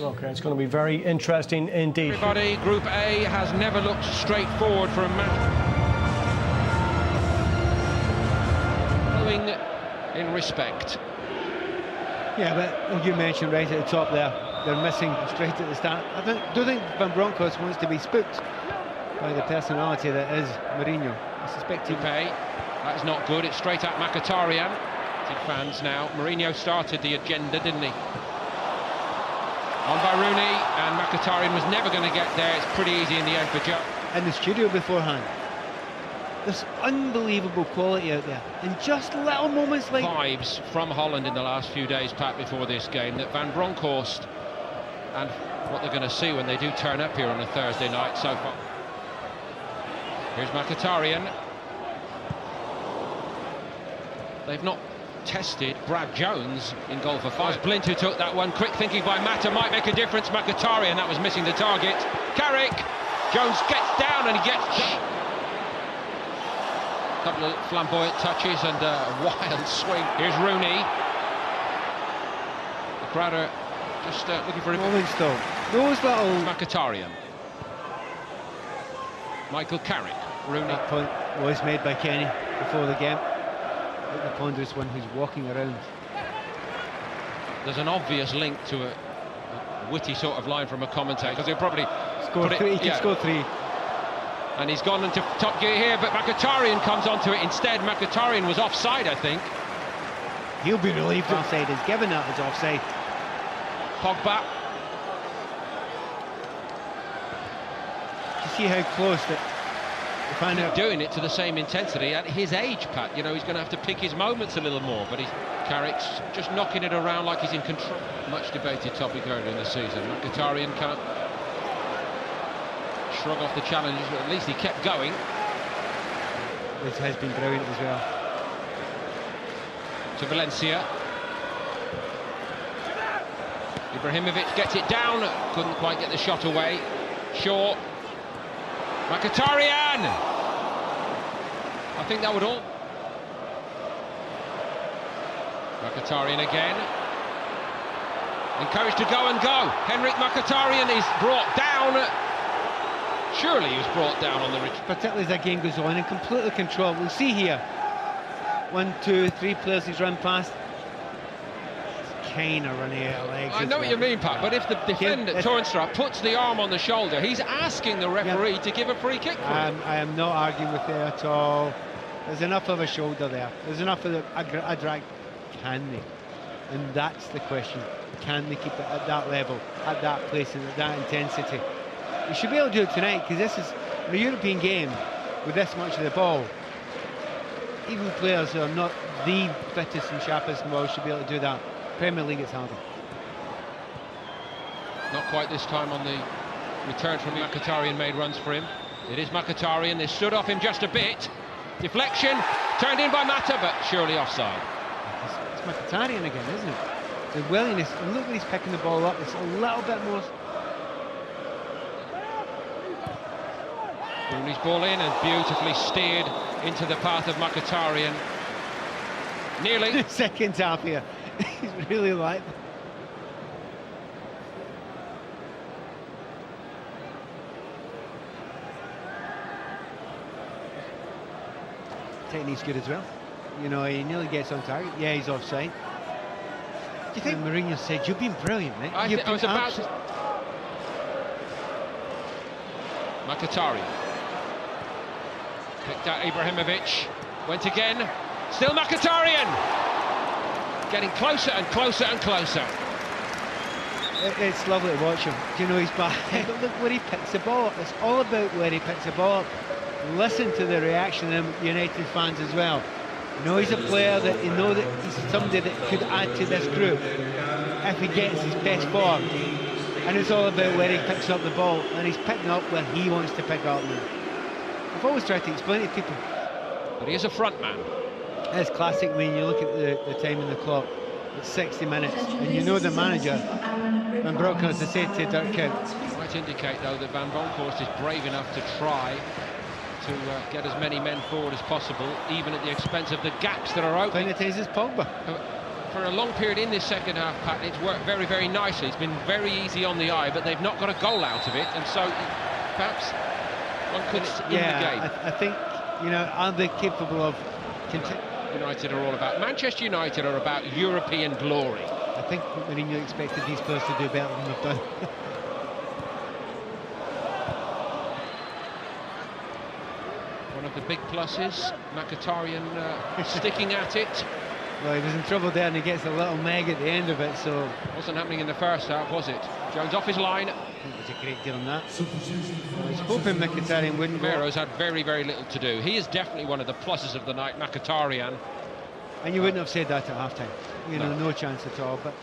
Okay, it's going to be very interesting indeed. Everybody, Group A has never looked straightforward for a match. Growing in respect. Yeah, but you mentioned right at the top there, they're missing straight at the start. I don't think Van Bronckhorst wants to be spooked by the personality that is Mourinho. I suspect he... That is not good. It's straight at Mkhitaryan. Fans now. Mourinho started the agenda, didn't he? On by Rooney, and Mkhitaryan was never going to get there. It's pretty easy in the end for Joe. In the studio beforehand, there's unbelievable quality out there, and just little moments like... Vibes from Holland in the last few days, Pat, before this game, that Van Bronckhorst and what they're going to see when they do turn up here on a Thursday night so far. Here's Mkhitaryan. They've not tested Brad Jones in goal for 5. Blint who took that one. Quick thinking by Mata might make a difference. Mkhitaryan, that was missing the target. Carrick, Jones gets down and he gets a couple of flamboyant touches and a wild swing. Here's Rooney. The crowd are just looking for a moments though. Those little... Mkhitaryan. Michael Carrick. Rooney. That point was made by Kenny before the game. The ponderous one who's walking around. There's an obvious link to a witty sort of line from a commentator, because he'll probably score three. He can score 3. And he's gone into top gear here, but Mkhitaryan comes onto it instead. Mkhitaryan was offside, I think. He'll be relieved offside. He's given that as offside. Pogba. You see how close that. He's doing it to the same intensity at his age, Pat. You know, he's going to have to pick his moments a little more, but Carrick's just knocking it around like he's in control. Much debated topic earlier in the season. Mkhitaryan can't shrug off the challenge, but at least he kept going. This has been brilliant as well. To Valencia. Ibrahimovic gets it down, couldn't quite get the shot away. Shaw. Mkhitaryan! I think that would all... Mkhitaryan again. Encouraged to go and go. Henrikh Mkhitaryan is brought down. Surely he was brought down on the... Particularly as that game goes on, and completely controlled. We'll see here. 1, 2, 3 players he's run past. Kind of running out of legs. I know what you mean, Pat, but if the defender, Toornstra, puts the arm on the shoulder, he's asking the referee to give a free kick for him. I am not arguing with it at all. There's enough of a shoulder there. There's enough of a drag. Can they? And that's the question. Can they keep it at that level, at that place, and at that intensity? You should be able to do it tonight, because this is a European game with this much of the ball. Even players who are not the fittest and sharpest in the world should be able to do that. Premier League, it's harder. Not quite this time on the return from Mkhitaryan, made runs for him. It is Mkhitaryan, they stood off him just a bit. Deflection, turned in by Mata, but surely offside. It's Mkhitaryan again, isn't it? The willingness, and look when he's picking the ball up, it's a little bit more... Rooney's ball in and beautifully steered into the path of Mkhitaryan. Nearly. Second half here. He's really like... Technique's good as well. You know, he nearly gets on target. Yeah, he's offside. Do you think Mourinho said, "You've been brilliant, mate"? I was about to... Mkhitaryan. Picked out Ibrahimovic. Went again. Still Mkhitaryan! Getting closer and closer and closer. It's lovely to watch him. Do you know he's back? But look where he picks the ball up. It's all about where he picks the ball up. Listen to the reaction of United fans as well. You know he's a player that you know that he's somebody that could add to this group if he gets his best form. And it's all about where he picks up the ball, and he's picking up where he wants to pick up now. I've always tried to explain to people. But he is a front man. It's classic when you look at the time on the clock. It's 60 minutes, and you know the manager, Van Bronckhorst, has said to Dirk Kuyt. Might indicate, though, that Van Bronckhorst is brave enough to try to get as many men forward as possible, even at the expense of the gaps that are open. Playing is Pogba. for a long period in this second half pattern, it's worked very, very nicely. It's been very easy on the eye, but they've not got a goal out of it, and so perhaps one could in the game. I think, you know, are they capable of... United are all about... Manchester United are about European glory. I think Mourinho expected these players to do better than they've done. One of the big pluses, Mkhitaryan sticking at it. Well, he was in trouble there and he gets a little meg at the end of it, so... Wasn't happening in the first half, was it? Jones off his line. I think it was a great deal on that. I was hoping Mkhitaryan wouldn't go. Mero's had very, very little to do. He is definitely one of the pluses of the night, Mkhitaryan. And you wouldn't have said that at half-time. You know, no chance at all, but...